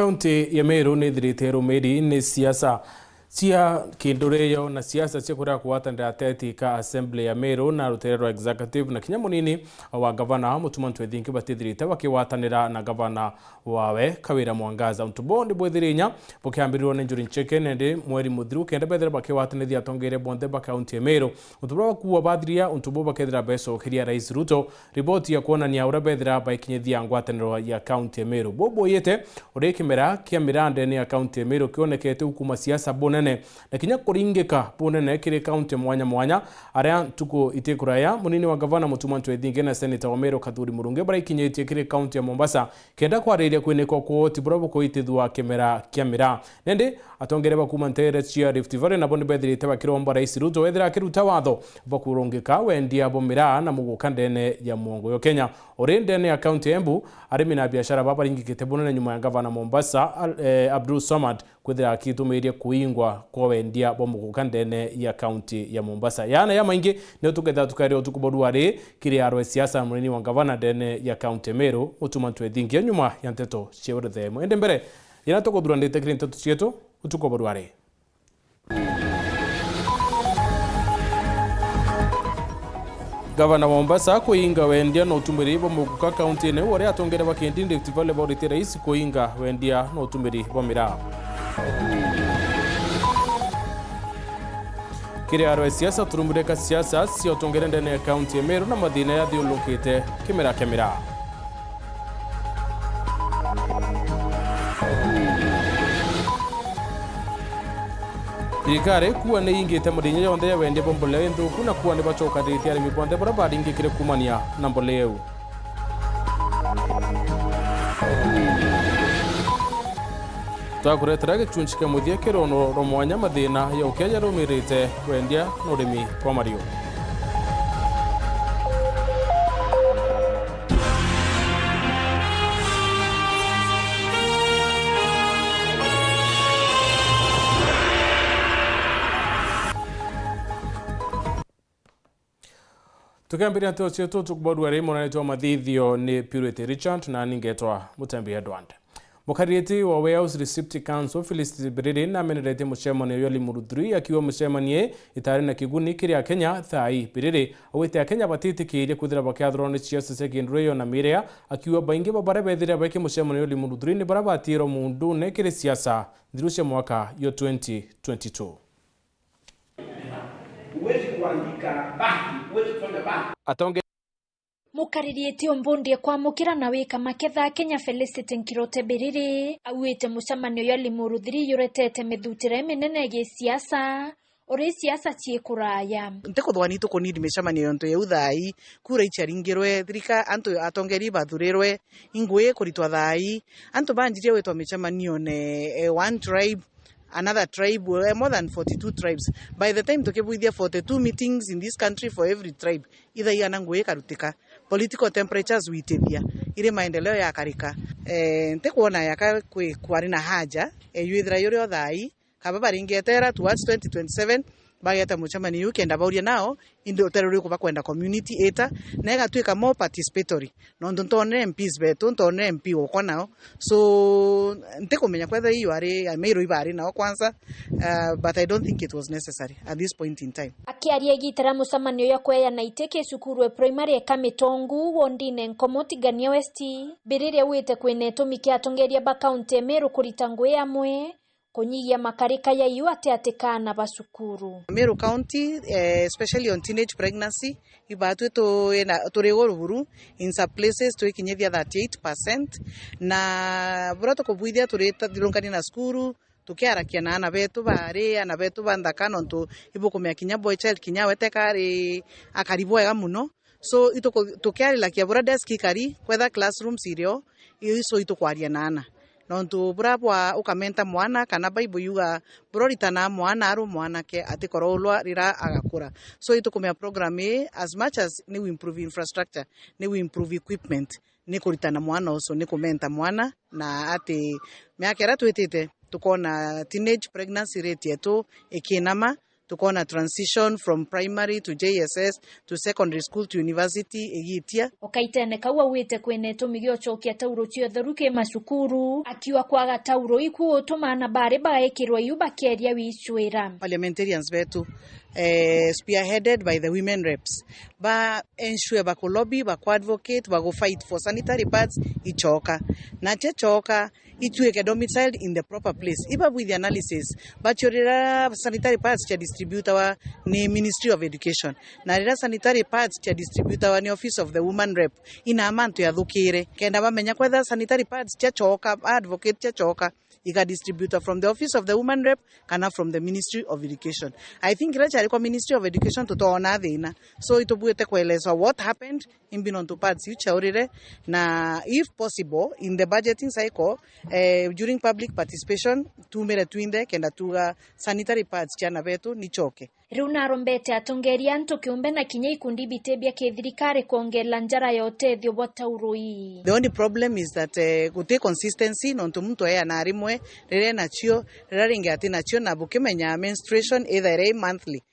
Kaunti ya Meru nĩ thirĩte rũmĩrĩri nĩ siasa cia kĩndũrĩyo na siasa cia kũrĩa kũwatanĩra ateti ka assembly ya Meru na rũtere rwa executive na kinya mũnini wa gavana Mutuma Ntwethingi batithirĩte bakĩwatanĩra na gavana wawe Kawĩra Mwangaza. Ũntubo nĩ bwethirinya bũkĩambĩrĩrwo nĩ Njũri Ncheke nende mweri mũthiru kenda bethera bakĩwatanĩria atongoria bonthe ba kaunti ya Meru. Ũntubo bakuwa bathiria ũntubo bakethera becokeria Rais Ruto riboti ya kuonania ũrĩa bethera baikinyithia ngwatanĩro ya kaunti ya Meru. Boboyete ũrĩa kĩmera kĩa mirande ya kaunti ya Meru kĩonekete ukuma siasa bonene na kinya kuringika bonene kiri kaunti mwanya mwanya aria tuko itekuraya munini wa gavana Mutuma Ntwethingi na senator wa Meru Kathuri Murungi baraikinyetie kiri kaunti ya Mombasa kenda kwariria kwineko ko tiburabo ko itithwa kemera kiamira nende atongere bakuma ntere cia Rift Valley na bonde bethirite bakiromba Rais Ruto wethira akiruta watho bakurungika wendia bomira na muguka ndene ya muongo yo Kenya ori ndene ya kaunti ya Embu arimi na biashara babaringikite bonene nyuma ya gavana Mombasa Abdul Samad kwethira akitumiria kuingwa kwa wendia bomuguka ndene ya kaunti ya Mombasa yana ya maingi ne tuketha tukario tukuboruare kiri arwe siasa munini wa gavana ndene ya kaunti Meru Mutuma Ntwethingi nyuma ya nteto ciorothe mwende mbere yana tukuthurandite kiri nteto cietu utukuboruare Gavana Mombasa kuinga wendia no utumiri bomuguka kaunti ne wore atongere bakendi Rift Valley borite rais kuinga wendia no utumiri bomira kiri arwe siasa turumureka siasa sio tongere ndene ya kaunti ya Meru na madina ya thiulukite kemera Thirikari kuwa nĩ ingĩte mũthenya yothe ya wendia bombole nthuku na kuwa nĩ bacokanĩtie arĩmi bonthe bara baringĩkire kumania na mbole ĩyo. Twakuretera gĩcunjĩ kĩa mũthia kĩrono ro mwanya mathĩna ya ũkenya rũmĩrĩte wendia na ũrĩmi kwa mario. Tukiambiria nteto cietu tukuboruare monanitwa mathithio ni Purity Richard na ningetwa Mutembi Edward. Mukaririeti wa Wales Receipt Council Phyllis Biriri na amenerete mucemania yoli Murudhuri akiwa mucemanie itari na kiguni kiria Kenya thai Biriri awite Kenya batitikiire kuthira bakyathro ni cia secondary na mirea akiwa baingi babare bethira baki mucemania yoli Murudhuri ni barabatiro mundu ne kire siasa thirusha mwaka yo 2022. Uwezi kuandika baki, uwezi kufanya baki. Atonge Mukaririeti ombundie kwa mukira na wika maketha Kenya Felicity Nkirote Biriri awite mucemanio yoli Murudhuri yuretete mithutire minene ge siasa ori siasa ciekuraya ntekuthwani tukunidi micemanio yonto ya uthai kura icharingirwe thirika antu atongeri bathurirwe ingwe kuritwa thai antu banjirie wetwa micemanio ne one tribe another tribe, more than 42 tribes. By the time tukibuithia 42 meetings in this country for every tribe, either yanangwe karutika political temperatures witebia ile maendeleo ya karika ntekuona yaka kwari na haja yuithira yuri othai kaba ringetera towards 2027 bageta mucemani ukenda bauria nao indo terori kuba kwenda community eta na igatwika more participatory no ntone MPs betu ntone MP uko nao so ntekumenya kwetha hiyo ari Meru ibari nao kwanza but I don't think it was necessary at this point in time. Akiaria gitara mucemanio ya kweya na iteke cukuru primary Kamitongu wondine Nkomotigania West Biriri wite kweneto miki atongeria ba county Meru kuritangwe amwe konyigia makarika ya yuate atekana basukuru. Meru County, especially on teenage pregnancy, ibatu to torego ruburu in some places to ikinyethia 38% na burato kubuithia tureta dirongani na skuru tukiarakia na ana betu bandakano nto ibukumya kinya boy child kinya wetekari akaribo ya muno so itoko tukiari lakia bura desk kari kwetha classroom sirio iso itokwaria nana nontu burabwa ukamenta mwana kana Bible yuga buroritana mwana aru mwana ke atikorolwa rira agakura so itukumya program as much as ni we improve infrastructure ni we improve equipment ni kuritana mwana oso ni kumenta mwana na ati miaka ra twitite tukona teenage pregnancy rate yetu ikinama tukona transition from primary to JSS to secondary school to university igitia okaitene kaua wite kweneto migio chokia tauro cio theruke masukuru akiwa kwaga tauro iku otomana bare baekirwa yuba keria wicwira parliamentarians betu spearheaded by the women reps ba ensure ba lobby ba advocate ba go fight for sanitary pads ichoka na choka itueke domiciled in the proper place iba with the analysis but yorira sanitary pads cha distributor ni Ministry of Education na rira sanitary pads cha distributor ni Office of the Woman Rep ina amantu ya thukire kenda bamenya kwetha sanitary pads cha choka advocate cha choka ika distributor from the Office of the Woman Rep kana from the Ministry of Education. I think rachari kwa Ministry of Education tutaona thina so itubuete kuelezwa what happened in binontu pads ichaurire na if possible in the budgeting cycle during public participation tumere twinde kenda tuga sanitary pads chana betu nichoke riu narombete atongeria antu kiumbe na kinya ikundi bitebia kithirikari kuongerera njara ya utethio bwa taurui. The only problem is that gute consistency nontu muntu aya na rimwe rire nachio riraringe ati nachio na bukimenya menstruation either monthly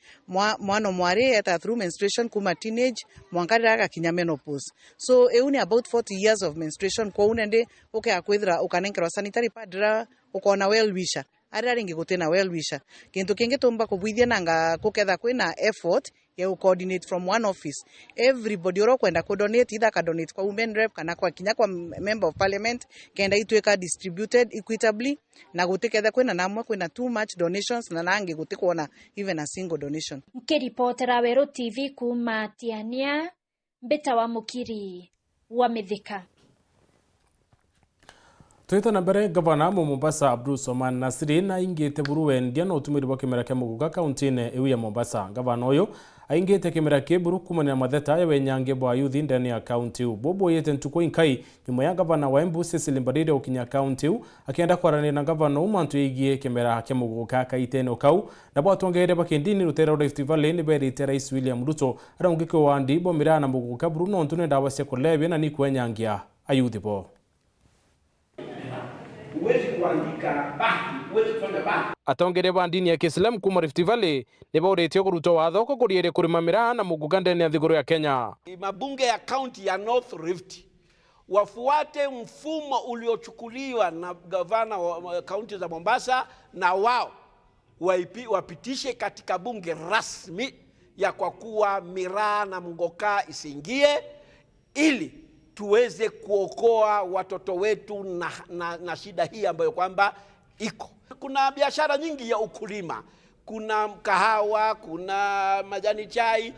mwana mwari eta through menstruation kuma teenage mwankari aga kinya menopause so euni about 40 years of menstruation kwa unende akwithira ukanenkerwa sanitary pad ra ukona well wisher araringe gutena well wisher kintu kingi tumba kubwithia nanga kuketha kwina effort ya coordinate from one office everybody oro kwenda ku donate either ka donate kwa women rep kana kwa kinya kwa member of parliament kenda itweka distributed equitably na gutiketha kwina namwe kwina too much donations na nangi gutikuona even a single donation. Mkiripotera Wero TV kuma Tiania Mbeta wa Mukiri wa Mithika. Tuita na mbere gavana mu Mombasa Abdulswamad Nasri na ingite buru ndia no tumiri bo kimera kya Muguga county-ne ewu ya Mombasa. Gavana oyo aingite kimera kya buru kumana matheta ya wenyange bwa youth ndani ya county bobo yete ntuko inkai nyuma ya gavana wa Embu Cecily Mbarire okinya county akienda kwarana na gavana umantu igie kimera kya Muguga kaiteno kau na bwa tongere bakindini rutera Rift Valley ni beri Rais William Ruto arongike wandi bo mirana Muguga buru no ntune ndawa cia kulebya na ni kwenyangia ayuthi bo. Uwezi kuandika bahati, uwezi kufanya bahati. Atongere bandini ya Kiislamu kuma Rift Valley ni bauretio kuruto watho ko kuriere kurimamira na Muguga ndani ya thiguru ya Kenya. Mabunge ya county ya North Rift wafuate mfumo uliochukuliwa na gavana wa county za Mombasa na wao wapitishe katika bunge rasmi ya kwa kuwa miraa na mgoka isiingie ili tuweze kuokoa watoto wetu na shida hii ambayo kwamba iko. Kuna biashara nyingi ya ukulima, kuna kahawa, kuna majani chai,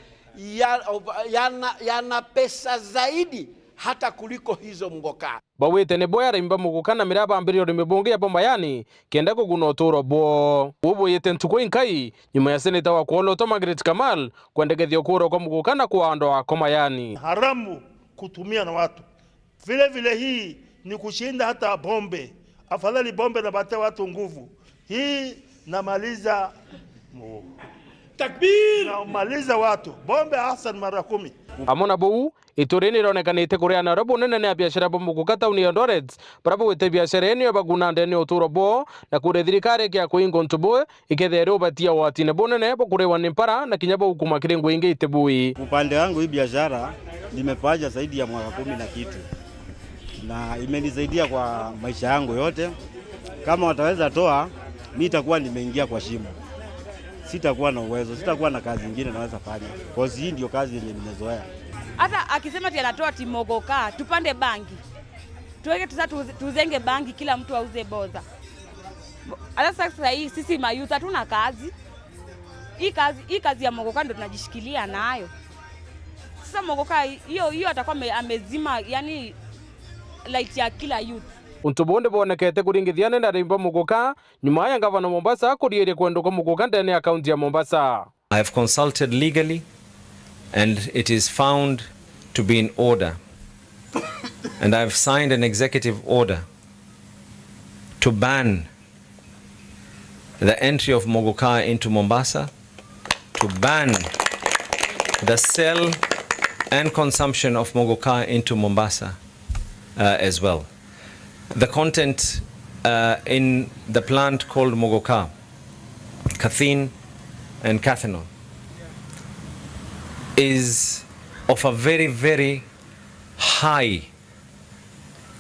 yana pesa zaidi hata kuliko hizo mgoka. Bawete ne boya rimba Muguga na miraba ambirio rimebonge ya bombayani kenda kuguna otoro bo ubo yete ntuko inkai nyuma ya seneta wa Kuoloto Margaret Kamal kwendegethio kuro kwa Muguga na kuondoa komayani. Haramu kutumia na watu. Vile vile hii ni kushinda hata bombe. Afadhali bombe na bata watu nguvu. Hii namaliza takbir namaliza watu. Bombe Hassan mara 10. Amona bou itureni ronekanite kuria na robo nene ya biashara bo Muguga tauni ya Eldoret parabu wete biashara eni baguna ndeni oturo bo na kure thirikari kya kuingo ntubo ikethere batia watine bonene bo kurewa nimpara na kinyabo hukuma kirengo inge itebui. Upande wangu hii biashara nimepaja zaidi ya mwaka 10 na kitu na imenisaidia kwa maisha yangu yote. Kama wataweza toa mimi nitakuwa nimeingia kwa shimo, sitakuwa na uwezo, sitakuwa na kazi nyingine naweza fanya kwa hii ndio kazi yenye nimezoea. Hata akisema ati anatoa timogoka tupande bangi tuweke tuzenge bangi kila mtu auze boza. Hata sasa hii sisi mayouth hatuna kazi. Hii kazi ya mogoka ndio tunajishikilia nayo. Sasa mogoka hiyo atakuwa amezima yani light ya kila youth. Untubonde bonekete kuringithiana na rimba Muguga nyuma ya gavana Mombasa kuriere kwenda kwa Muguga ndani ya county ya Mombasa. I have consulted legally and it is found to be in order. And I have signed an executive order to ban the entry of Muguga into Mombasa, to ban the sale and consumption of Muguga into Mombasa as well. The content in the plant called Muguga, caffeine and cathinol is of a very, very high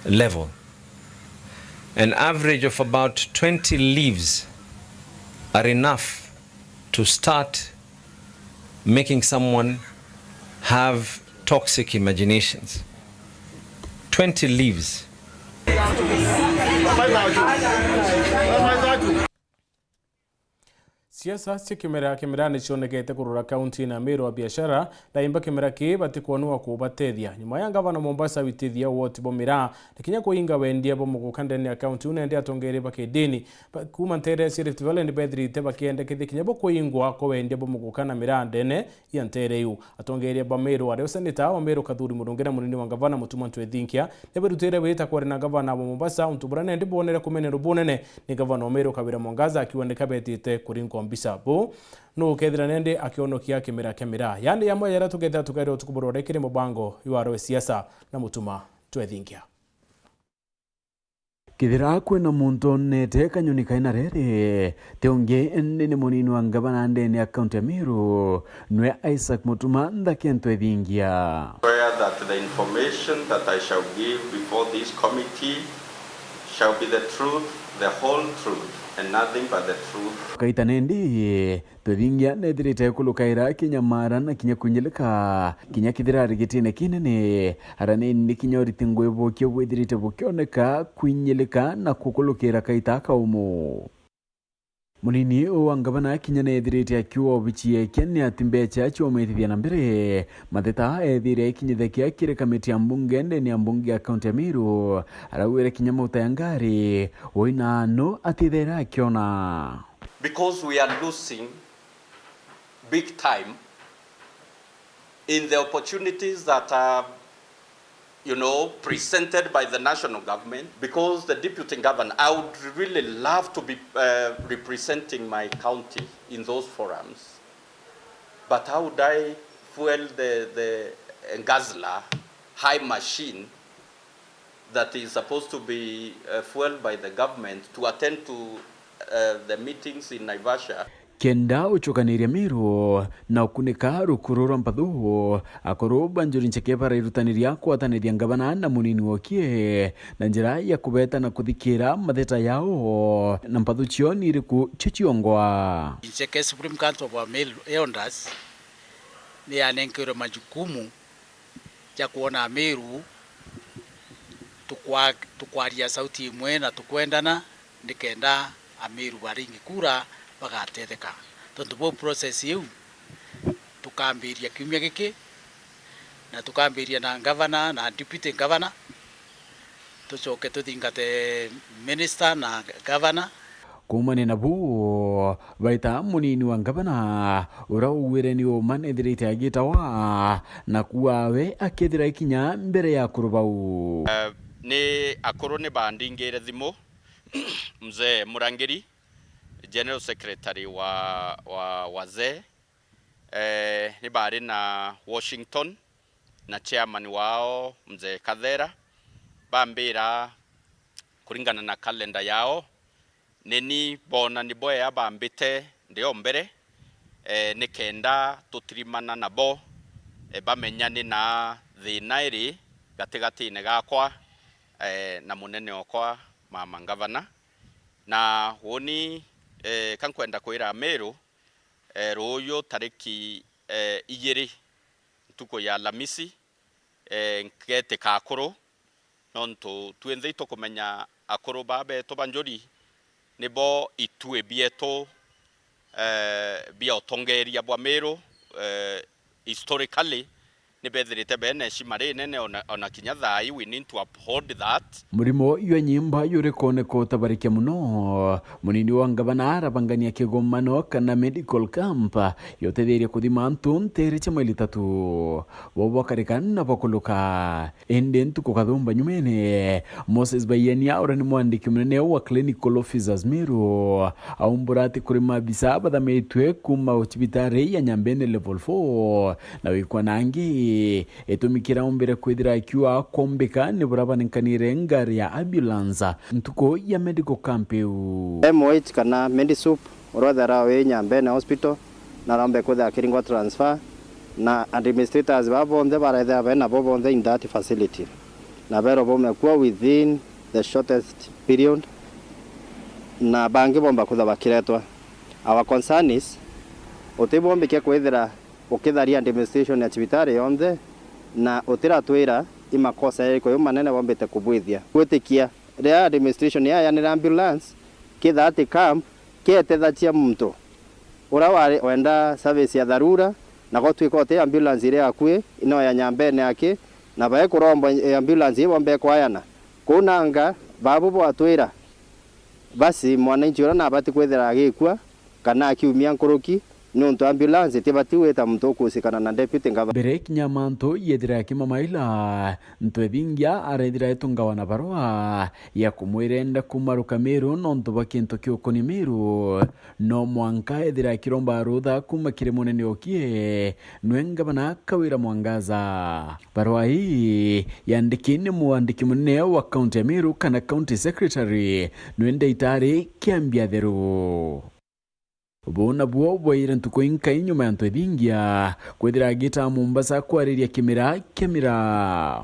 level. An average of about 20 leaves are enough to start making someone have toxic imaginations. 20 leaves. Siasa cia kimera ni cionekete kurura kaunti na Meru wa biashara daimba kimera ki batikuonwa kubatethia nyuma ya gavana Mombasa witithia woti bomira nikinya kuinga wendie bomugukandene ya kaunti unende atongere bakidini kuma ntere Rift Valley ni bedrite bakiende kinya bokuingwa ko wendie bomugukana mirandene ya ntere yu atongere ba Meru wa seneta wa Meru Kadhuri Murungena munini wa gavana Mutuma Ntwethinkia neberutere wita kwa na gavana wa Mombasa untuburane ndibonera kumenera bunene ni gavana wa Meru Kawira Mwangaza akiwandika betite kuringo Bisabu no kethira nende akionokia kimera yani yamwe yara tugetha tukairo tukuborore kire mubango yuaro siasa na Mutuma Ntwethinkia kithira kwina muntu nete kanyoni kaina rere teonge ende ni munini wa gavana ndene account ya Meru nwe Isaac Mutuma Ntwethinkia. That the information that I shall give before this committee shall be the truth, the whole truth, and nothing but the truth. Kaita nendi Ntwethinkia nedirite kulukaira kinya mara na kinya kunyeleka kinya kithira rigitine kinene arane ni kinya ritingwe bokyo wedirite bokioneka kunyeleka na kukulukira kaita kaumu. Munini wa gavana kinya nedirite akiwa bichie kenne atimbecha chomethithia na mbere matheta ethire kinyethekia kire kamiti ya mbunge ndeni ya mbunge ya kaunti ya Meru arawire kinya mauta ya ngari oina no atithera akiona because we are losing big time in the opportunities that are presented by the national government. Because the deputy governor, I would really love to be representing my county in those forums. But how would I fuel the Gazla high machine that is supposed to be fueled by the government to attend to the meetings in Naivasha? Kenda uchokaniria Meru na ukunika rukurura mpathu akoro banjuri ncheke para irutaniria kwataniria gavana na munini wokie na njira ya kubeta na kuthikira matheta yao na mpathu chioni iriku chichiongwa ncheke Supreme Council of Meru Elders ni anenkero majukumu ya kuona Meru tukwaria sauti imwe na tukwendana nikenda Ameru baringi kura bagatetheka tondu bo process yu tukambiria kiumia giki na tukambiria na governor na deputy governor tucoke tuthingate minister na governor kumane na bu baita munini wa gavana urauwire ni umanethirite agitawa na kuawe akethira ikinya mbere ya kurubau ni akuru ni bandingire thimu mzee Murangiri General Secretary wa wazee ni bari na Washington na chairman wao mzee Kathera bambira kuringana na kalenda yao neni bona ni boya bambite ndio mbere nikenda tutirimana nabo bamenyane na thina iri gatigati-ine gakwa na munene okwa mama gavana na woni kankwenda kwira Meru ruyo tariki igiri tuko ya Lamisi nkete kakoro nonto tuenze kumenya akoro babe to banjori nebo itue bieto bia otongeria bwa Meru historically nibethirite bene shimare nene ona kinya thai we need to uphold that. Murimo iyo nyimba yure kone ko tabarikia muno munini wa gavana arabangania kigomano kana medical camp yotetheria kuthima antu ntere cha maili 3 bobo karikana bakuluka endentu ko kathumba nyumene Moses Bayania ora ni mwandiki munene wa clinical officers Meru aumburati kuri mabisa bathametwe kuma hospitali ya Nyambene level 4 na wikwa nangi etumikira umbere kwithira akiwa kombeka ni burabanenkanire ngari ya ambulance ntuko ya medical camp MOH kana Medisup orothera we Nyambene hospital na rambe kwetha kiringwa transfer na administrators babonde baretha bena bobonde in that facility na bero bomekuwa within the shortest period na bangi bomba kutha bakiretwa. Our concern is utibombe kia kwethera ukitharia administration ya cibitari yonthe na utira twira imakosa yako yo manene bombete kubwithia gwitikia ria administration ya ni ambulance kitha ati camp kietethachia muntu ura wenda service ya dharura na gotwika ote ambulance ile akue ino ya nyambene yake na bae kuromba ambulance iyo bombe kwayana kunanga babu bwatwira basi mwananchi ura na bati kwethera agikwa kana akiumia nkuruki nuntu ambulance tibati weta muntu kusikana na deputy governor bere kinyamanto yethira kimamaila ntwethingia arethira etungawana barua ya kumwirenda kumaruka Meru nontu bakinto kiukoni Meru no mwanka ethira kiromba rutha kuma kiri munene okie nwengabana Kawira Mwangaza. Barua hii yandikini muandiki munene wa county ya Meru kana county secretary nwende itari Kiambia Theru bona buo bwaira ntuko inka inyuma ya ntwethingia kwethira gita Mombasa kwariria Kemira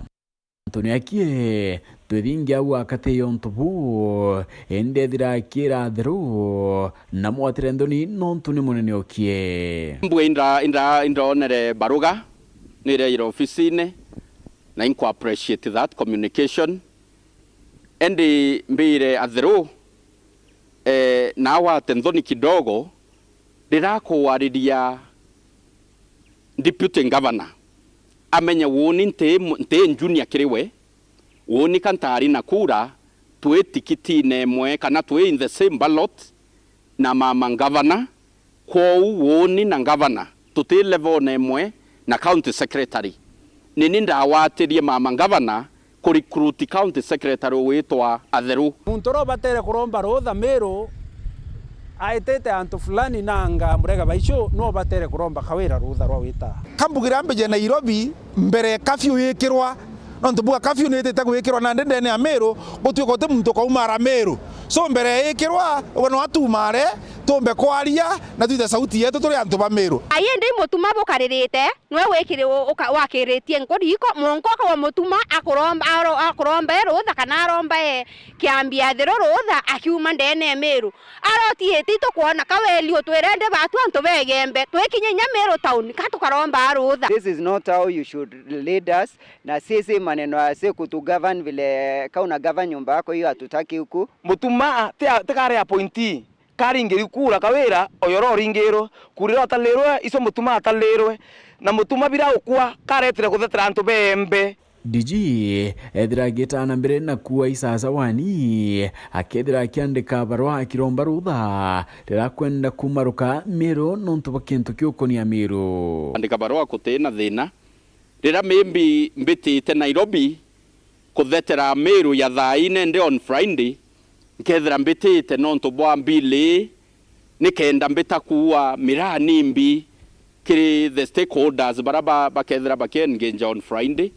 Antonio akie twethingia wakate yontubu endethira kira Theru na mwatire ndoni nontu ni munene okie mbwe indra onere baruga nire ira ofisine na inko appreciate that communication endi mbire Atheru na wate ndoni kidogo ndirakuwariria deputy governor amenye woni nte junior kiriwe woni kantari na kura twe tikiti nemwe kana twe in the same ballot na mama governor kwa woni na governor tuti level nemwe na county secretary nini ndawatirie mama governor ku recruit county secretary witwa Atheru muntu ro batere kuromba rutha Meru aitete antu fulani nanga murega baicho no batere kuromba Kawira rutha rwa wita kambugira mbeje Nairobi mbere kafyu yikirwa nontu bua kafyu nitete gwikirwa na ndende ya Meru gutwiko te muntu ko umara Meru so mbere yikirwa wono atumare tumbe kwaria na tuite sauti yetu turi antu ba Meru ayende mutuma bukaririte nwe wekire wakiritie nkoriko monko kwa mutuma akuromba rutha kana aromba Kiambia Theru rutha akiuma ndene Meru arotie tito kuona kaweli otwerende batu antu begembe twekinya Meru town katukaromba rutha. This is not how you should lead us na sisi maneno ya kutu govern vile kauna govern nyumba yako hiyo hatutaki huku mutuma tekare appointee karingiri kura Kawira oyoro ringiro kurira atalirwe iso mutuma atalirwe na mutuma bira ukwa karetire kuthetera antu bembe DG ethira gitana mbere na kuwa isasa wani akethira akiandika barua akiromba rutha rira kwenda kumaruka Meru nontu bakintu kiukoni ya Meru andika barua kutena thina rira mimbi mbitite Nairobi kuthetera Meru ya thaine ndi on Friday nkethira mbitite nontu bwa mbili nikenda mbitakuwa mira nimbi kiri the stakeholders baraba bakethira bakengage on Friday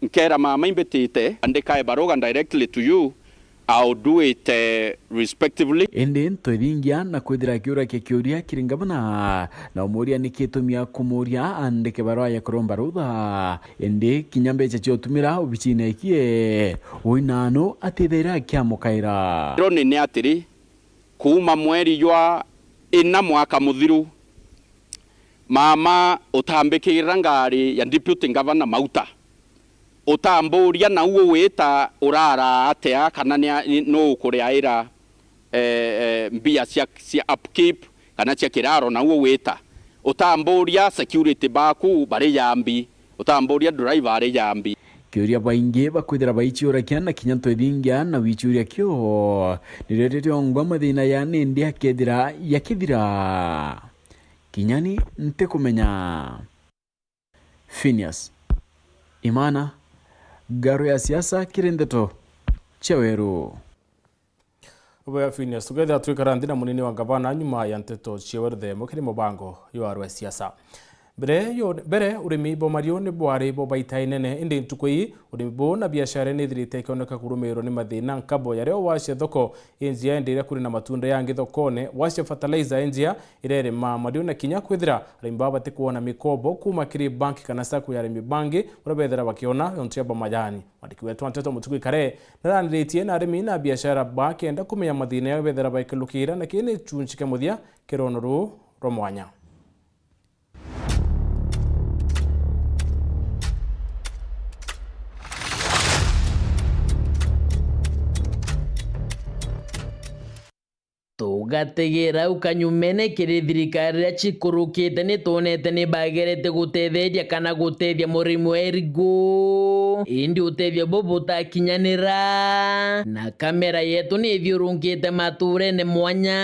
nkera mama imbitite andika baroga directly to you I'll do it respectively. Ende ntwethingia na kwithira kiura kiuria kiringabana na umuria nikitumia kumuria andike barua ya kuromba rutha ende kinyambeche ciotumira obichine kie oinano atithira kiamukaira roni ni atiri kuma mweri jwa ina mwaka muthiru mama utambikira ngari ya deputy governor Mauta utamburia na uwo wita urara atea kana no kuriaira mbia cia upkeep kana cia kiraro na uwo wita utamburia security baku bari yambi utamburia driver ari yambi kiuria baingi bakwithira baichiura kiana kinyanto thingia na wichuria kio nirete ongwa mathina ya nindi akethira yakithira kinyani nte kumenya Phineas Imana Garo ya siasa kirindeto Cheweru Ubaya Phineas together twikara ndina munini wa gavana nyuma ya nteto Cheweru the mukiri mubango yo arwe siasa bere urimi bo mario ni bwari bo baita inene indi ntukui urimi bo na biashara ni thirite kioneka kurumiro ni mathina nkabo yareo wacia thoko enjia ndire kuri na matunda yangi thokone wacia fertilizer enjia irere mario na kinya kwithira arimi babate kuona mikobo kuma kiri banki kana saku ya arimi bangi urabethera bakiona ontia bo majani mandiki wetu anteto mutukui kare naraniritie na arimi na biashara bakenda kumenya mathina ya bethera baikilukira na kini chunchike muthia kironuru romwanya. Tugategera ukanyumene kiri thirikari ya chikurukite ni tonete ni bagerete gutetheria kana gutethia murimu erigo indi utethia bobuta kinyanira na kamera yetu ni thiurungite maturene mwanya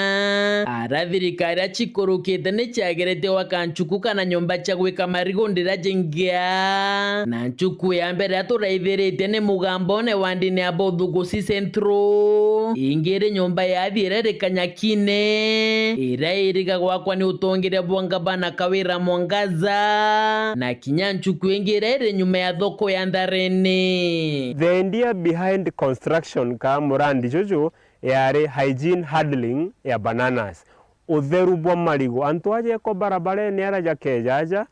ara thirikari ya chikurukite ni chagerete wakanchuku kana nyumba cha gwika marigo ndira jengia na nchuku ya mbere aturaithirite ni mugambone wandine abothugusi centro ingire nyumba ya thirere kine ira iriga gwakwa ni utongire bwangabana kawira mwangaza na kinyanchu kwingire nyuma ya thoko ya Ndareni. The idea behind construction ka murandi jojo yare hygiene handling ya bananas utheru bwa marigo antu aje ko barabara ni ara jakejaja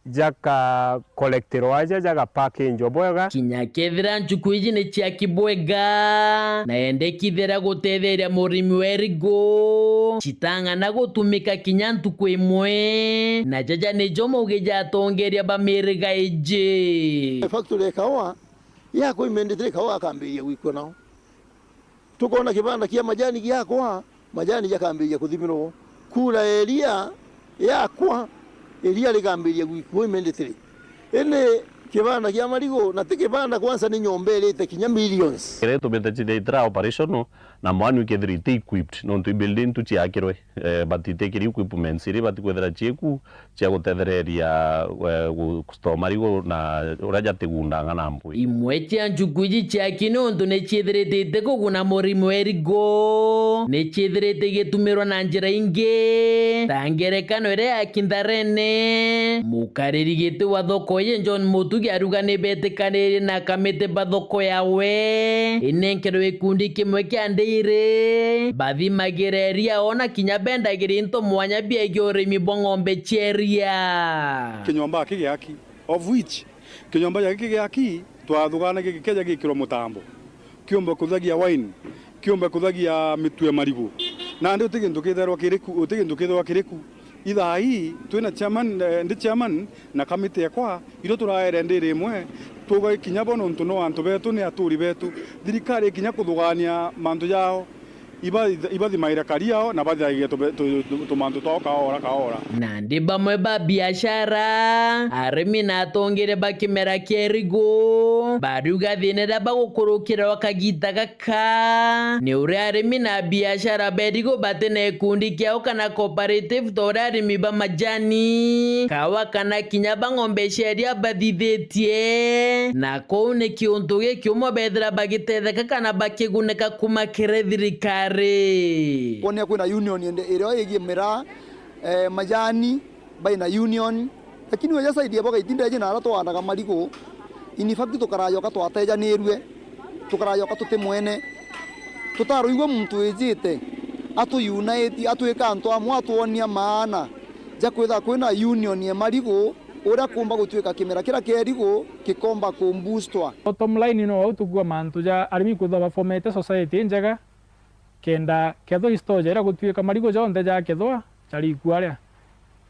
jaka kolektero aja jaga package oboga kinyakethira nchukuiji ni chia kibwega na ende kithira gutetheria murimi werigo chitanga na gutumika kinyantu kwimwe na jaja ni jomo ugeja tongeria bamiriga ije factory kawa yako imendete kawa akambiye wiko nao tukona kibanda kia majani yako majani jakambiye kuthimirwo kula elia yakwa elia likambiye wiko imendete ene kibanda kia marigo na tikibanda kwanza ni nyombele kinya millions kireto betachide itra operation na mwanu kedrite equipped no to building tu chiakirwe batite kiri equipment siri batikwethera chieku chia gutethereria gusto marigo na uraja tegundanga na mbui imwe chia njukuji chia kinondo ne chithirite kuguna murimu erigo ne chithirite gitumirwa na njira ingi tangerekano ire akindarene mukariri gitu wa thoko ye John Mutugi arugane betekanire na kamete bathoko yawe inenkero ikundi kimwe kiande bathi magereria ona kinya benda girinto mwanya bia igyorimi bongombe cheria kinyomba kigiaki of which kinyomba kigiaki twathugana gikeja gikiro mutambo kiomba kuthagia wine kiomba kuthagia mitue marigo na ndio tigindu kitherwa kiriku utigindu kitherwa kiriku itha hii twina chairman na kamite yakwa iro turaere ndire imwe tuga kinya bono ntuno antu betu ni aturi betu thirikari kinya kuthugania mantu yao ibathi maira kariao na bathi tumantu toka ora na ndi bamwe ba biashara arimi na tongere bakimera kerigo baruga thinera bagukurukira wakagita gaka ni uri arimi na biashara bedigo batene kundi kiao kana cooperative tora arimi ba majani kawa kana kinya bangombe sheria bathithetie na koune kiuntuge kiumo bethera bagitetheka kana bakiguneka kuma kirethirikari Pone kuna union ero yegimera majani baina union lakini weja saidia boga itinda je nara to anaga marigo in fact tukarayo ka twateja nerwe tukarayo ka tutemwene tutaruigwa muntu ejite atu unite atu ekanto amwe atuonia maana ja kwetha kwina union ya marigo ora kumba gutweka kimera kira kerigo kikomba kumbustwa bottom line no utugwa mantu ja arimi kuthaba formate society njega kenda ketho historia ira gutwika marigo jonde ja kethwa chari kwaria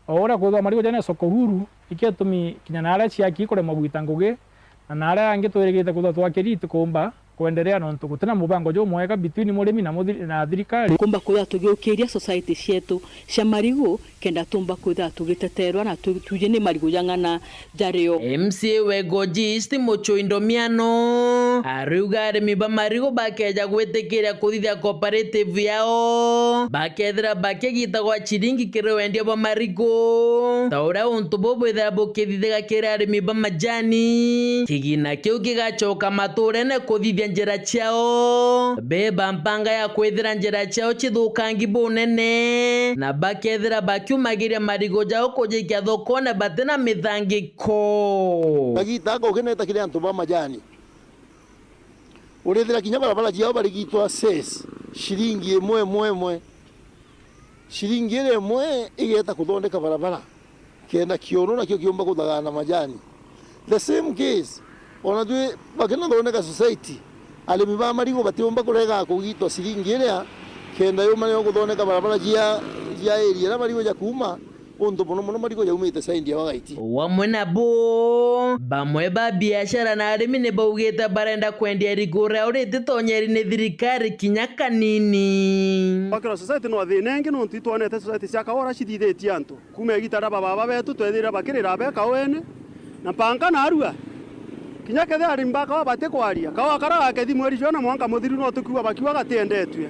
ora kuthwa marigo jane soko huru iketumi kinyanara chiaki kore mabwita ngugi na nara ange twerigite kuthwa twakirite kumba kuendelea no tukutana mubango jo mweka between murimi na thirikari kumba kuya tugiukiria society cietu cia marigo kenda tumba kuya tugiteterwa na tuje ni marigo jangana jario MCA we Gojist Mucho Indomiano ariuga arimi ba marigo bakeja gwetekeria kuthithia cooperative yao bakethira bakegita gwa chiringi kire wendia ba marigo taura untu bobo ithira bukithithia kire arimi ba majani kigina kiu gigachoka maturene kuthithia njira ciao beba mpanga ya kwithira njira ciao chithukangi bunene na bakethira bakiumagiria marigo jao kujikia thokone batena mithangiko bagita gogeneta kire antu ba majani urethira kinya barabara ciao barigitwa ses shiringi imwe shiringi imwe igeta kuthondeka barabara kenda kiono na kio kiomba kuthagana majani the same case ona twi bagena thondeka society alimi ba marigo batiomba kurega kugitwa shiringi iria kenda yo mane kuthondeka barabara cia area na marigo ya kuma undu muno marigo ya umite saindi ya wagaiti wamwe nabo bamwe ba biashara na arimi ne baugeta barenda kwendia rigura urite tonyeri ne thirikari kinya kanini bakira society no athinenge no ntitwanete society cia kawara cithithetie antu kuma gitara baba betu twethira bakirira beka wene na panga na arua kinya kethe arimi bakawa bate kwaria kawa karaga kethi mweri jona mwanka muthiru no tukiwa bakiwa gatendetwe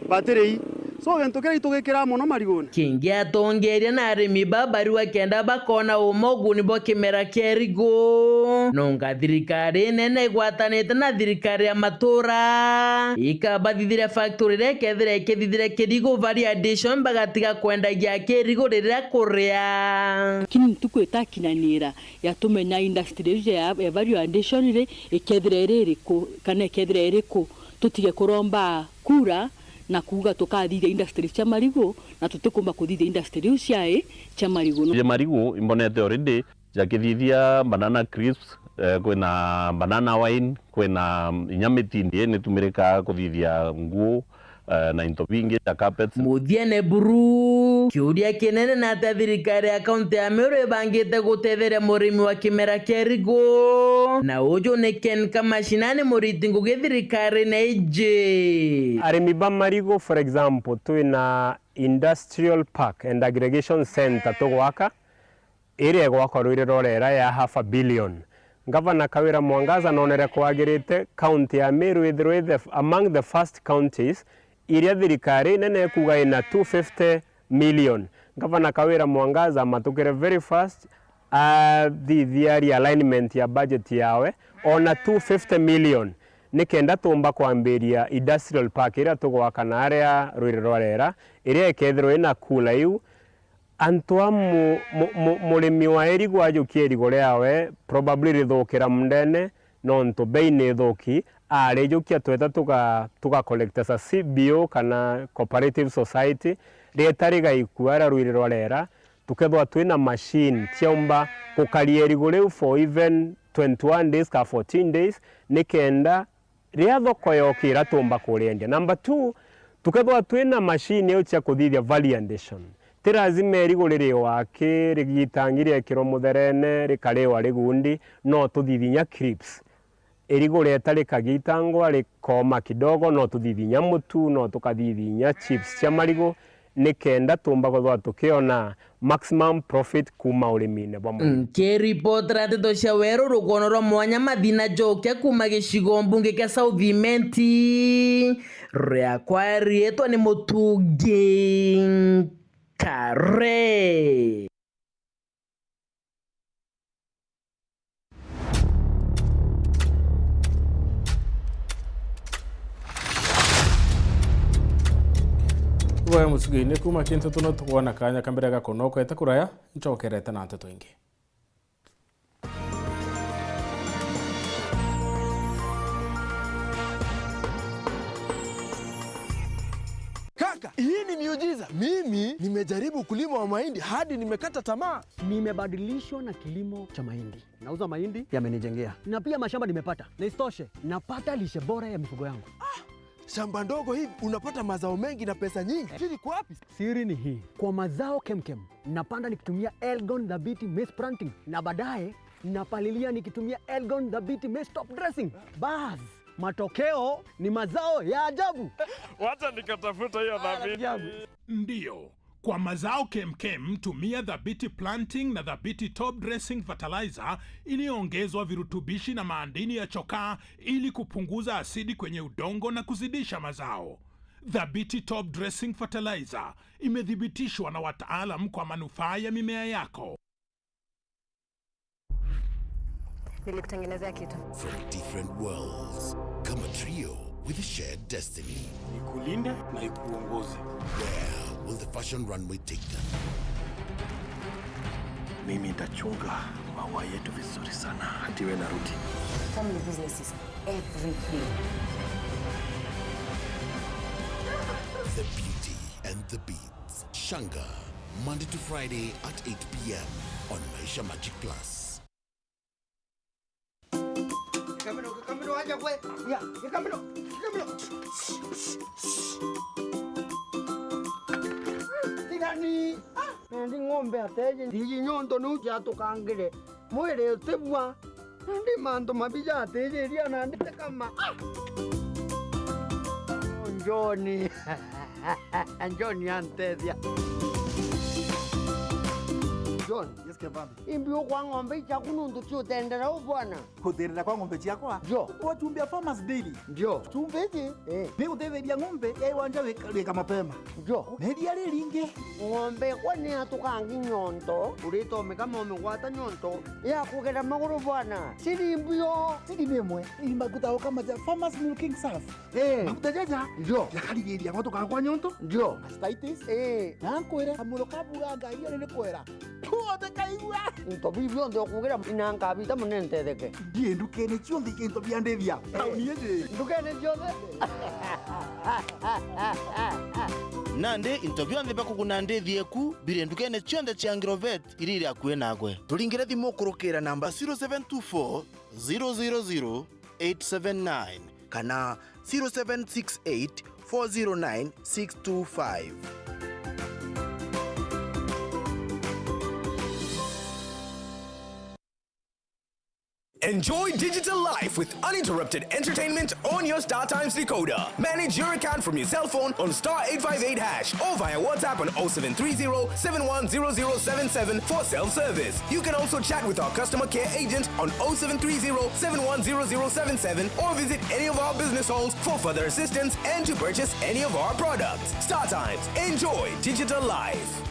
batirei so gento kire itugikira muno marigoni kingi atongeria na arimi babarua kenda bakona umoguni bo kimera kerigo nonga thirikari nene gwatanite na thirikari ya matura ikabathithira factory rekethire kethithire kerigo variation bagatiga kwendagia kerigo rira kuria kini tukwita kinanira yatumenya industry ya variation ire ikethire ririku kana ikethire iriku tutige kuromba kura na kuga tukathithia industry cia marigo na tutikumba kuthithia industry cia cia marigo ya marigo imbonete already jakithithia banana crisps kwina banana wine kwina inyamitindi ni tumirika kuthithia nguo na into vingi ya carpets muthiene buru kiuria kinene na thirikari ya kaunti ya Meru bangite gutetheria murimi wa kimera kerigo na ujo ne ken kama shinane muriti nguge thirikari na ije arimi ba marigo for example twina industrial park and aggregation center tugwaka ire gwakwa rwire rorera ya $500 million Governor Kawira Mwangaza nonere kwagirite county ya Meru with among the first counties iria thirikari nene kuga ina $250 million. Governor Kawira Mwangaza matukire very fast the alignment ya budget yawe ona $250 million nikenda tumba kwambiria industrial park iria tugwaka na area rwire rorera iria ikethirwo ina kula iu antwa murimi wa erigo ajukie erigo riawe probably rithukira mndene nonto bei ni thuki arijukia tweta tuga collect as a CBO kana cooperative society rietariga ikuara rwire rorera tukethwa twina machine ciomba kukaria erigo riu for even 21 days ka 14 days nikenda ria thoko yokira tumba kuriendia. Number 2 tukethwa twina machine yo cia kuthithia validation tirazime erigo riri wake rigitangiria kiro mutherene rikarewa rigundi no tuthithinya crips erigo retari kagitangwa rikoma kidogo no tuthithinya mutu no tukathithinya chips cia marigo nikenda tumba gothwa tukiona maximum profit kuma urimine bwa mundu report rateto cia weru rugono rwa mwanya mathina jokia kuma gicigo mbunge kia South Imenti ria kwa rietwa ni Mutungi Kare. Waya musugi kuma kintu tuno tukwana kanya kambere gakonoko etakuraya nchokerete na nteto ingi. Kaka, hii ni miujiza. Mimi nimejaribu kulima wa mahindi hadi nimekata tamaa. Nimebadilishwa na kilimo cha mahindi. Nauza mahindi yamenijengea. Na pia mashamba nimepata. Na isitoshe, napata lishe bora ya mifugo yangu. Shamba ndogo hivi unapata mazao mengi na pesa nyingi. Siri kwa wapi? Siri ni hii. Kwa mazao kemkem, napanda nikitumia Elgon Dhabiti Maize Planting na baadaye napalilia nikitumia Elgon Dhabiti Maize Top Dressing. Bas, matokeo ni mazao ya ajabu. Wacha nikatafuta hiyo dhabiti. Ndiyo, Kwa mazao kemkem, tumia Dhabiti Planting na Dhabiti Top Dressing Fertilizer iliyoongezwa virutubishi na madini ya chokaa ili kupunguza asidi kwenye udongo na kuzidisha mazao. Dhabiti Top Dressing Fertilizer imethibitishwa na wataalam kwa manufaa ya mimea yako. Nilikutengenezea kitu. From different worlds, come a trio with a shared destiny. Nikulinde na ikuongoze. Where will the fashion runway take them? Mimi nitachunga maua yetu vizuri sana hadi wewe narudi. Family businesses every day. The Beauty and the Beats. Shanga, Monday to Friday at 8 p.m. on Maisha Magic Plus. Camino, aja pues. Ya, camino. Tigani. Ndi ng'ombe ateje ndi nyondo nuja tukangire. Mwere tebwa. Ndi mando mabija ateje ria na ndi kama. Njoni. Njoni antedia. John, yes kebabi. Imbio kwa ng'ombe chakunundu chutendera ubwana. Kuterera kwa ng'ombe chiakwa? Jo. Kwa chumbia Farmers Daily. Jo. Chumbeje? Ni kutetheria ng'ombe wanja weka mapema. Jo. Media ringe. Ng'ombe kwani atukangi nyonto. Urito kama umegwata nyonto. Ya kugera maguru bwana. Siri mbio. Siri nemwe. Imbakuta kama ja Farmers Milking Surf. Makuta jaja. Jo. Yakarigeria ngoto kwa nyonto. Jo. Mastitis. Nankwera amulo kabuganga iyo nene kwera. Kuote kaigua. Into bibio ndo kugera inanga bita munente deke. Die ndukene chionde kento biandevia. Auniyeje. Ndukene chionde. Nande interview ande bakugunande thieku bire ndukene chionde cha Ngirovet iriri akwe nagwe. Tulingire thimo kurukira namba 0724 000 879 kana 0768 409 625. Enjoy digital life with uninterrupted entertainment on your StarTimes decoder. Manage your account from your cell phone on *858# or via WhatsApp on 0730-710077 for self-service. You can also chat with our customer care agent on 0730-710077 or visit any of our business halls for further assistance and to purchase any of our products. StarTimes. Enjoy digital life.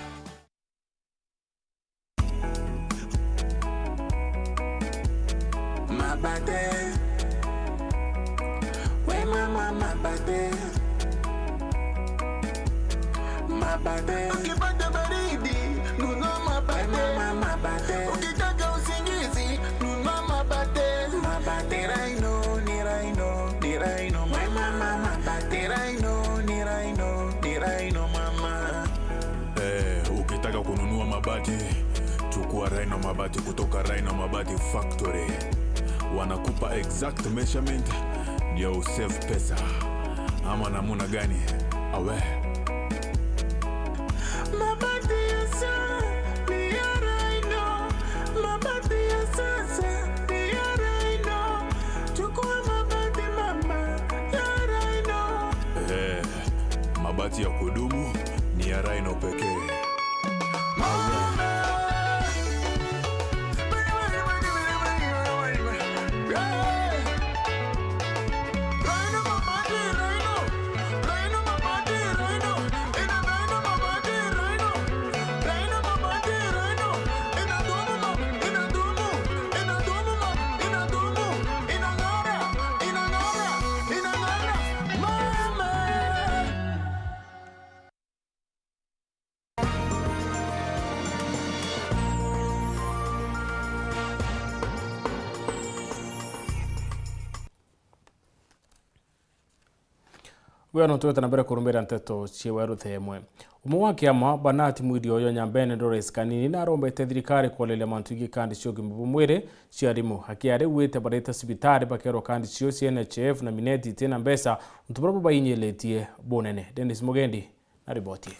My birthday, when my birthday, my birthday. Ukipata baridi, nunua my birthday. Ukitaka usingizi, nunua my birthday. My birthday, Rhino, ni Rhino, mama. My birthday, Rhino, ni Rhino, mama. Ukitaka kununua mabati, chukua Rhino mabati kutoka Rhino Mabati Factory. Wanakupa exact measurement ndio usave pesa. Ama namuna gani? Awe. Mabati ya sasa ni ya Rhino. Mabati ya sasa ni ya Rhino. Chukua mabati mama ya Rhino. Mabati ya kudumu ni ya Rhino pekee. Wano tuweta na mbere kurumbira nteto chiweru themwe. Umwe wa kiama Banati Mwidi oyo Nyambene Doris Kanini na arombete thirikari kuolelia mantu ingi kandi cio gimbu mwire ciarimu hakiare wite bareta sibitari bakero kandi cio CNHF na mineti tena mbesa ntubrobo bayinyeletie bonene. Dennis Mugendi na riboti.